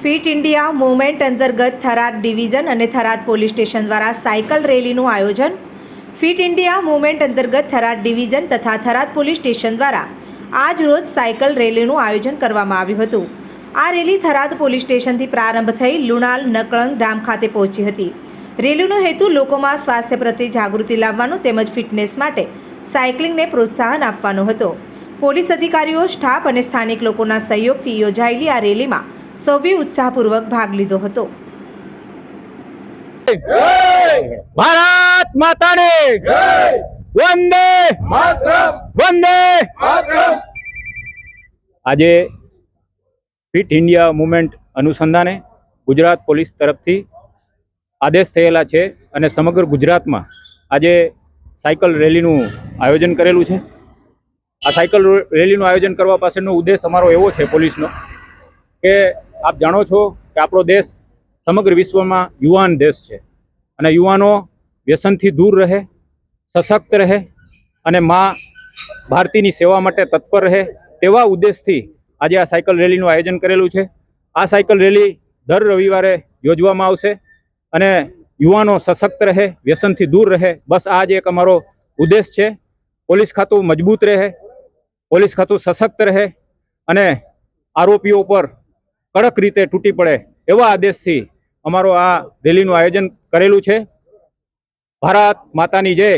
Fit India movement અંતર્ગત Tharad division અને Tharad police station દ્વારા સાયકલ રેલીનું આયોજન. ફિટ ઇન્ડિયા મૂવમેન્ટ અંતર્ગત થરાદ ડિવિઝન તથા થરાદ પોલીસ સ્ટેશન દ્વારા આજ રોજ સાયકલ રેલીનું આયોજન કરવામાં આવ્યું હતું. આ રેલી થરાદ પોલીસ સ્ટેશનથી પ્રારંભ થઈ લુણાલ નકળંગ ધામ ખાતે પહોંચી હતી. રેલીનો હેતુ લોકોમાં સ્વાસ્થ્ય પ્રત્યે જાગૃતિ લાવવાનો તેમજ ફિટનેસ માટે સાયકલિંગને પ્રોત્સાહન આપવાનો હતો. પોલીસ અધિકારીઓ, સ્ટાફ અને સ્થાનિક લોકોના સહયોગથી યોજાયેલી આ રેલીમાં સૌએ ઉત્સાહપૂર્વક ભાગ લીધો હતો. ભારત માતાની વંદે વંદે. આજે ફિટ ઇન્ડિયા મુવમેન્ટ અનુસંધાને ગુજરાત પોલીસ તરફથી આદેશ થયેલા છે અને સમગ્ર ગુજરાતમાં આજે સાયકલ રેલીનું આયોજન કરેલું છે. આ સાયકલ રેલીનું આયોજન કરવા પાછળનો ઉદ્દેશ અમારો એવો છે પોલીસનો કે આપ જાણો છો કે આપણો દેશ સમગ્ર વિશ્વમાં યુવાન દેશ છે અને યુવાનો વ્યસનથી દૂર રહે, સશક્ત રહે અને મા ભારતીની સેવા માટે તત્પર રહે તેવા ઉદ્દેશથી આજે આ સાયકલ રેલીનું આયોજન કરેલું છે. આ સાયકલ રેલી દર રવિવારે યોજવામાં આવશે અને યુવાનો સશક્ત રહે, વ્યસનથી દૂર રહે, બસ આ જ એક અમારો ઉદ્દેશ છે. પોલીસ ખાતું મજબૂત રહે, પોલીસ ખાતું સશક્ત રહે અને આરોપીઓ પર કડક રીતે તૂટી પડે એવા આદેશથી અમારો આ રેલીનું આયોજન કરેલું છે. ભારત માતાની જય.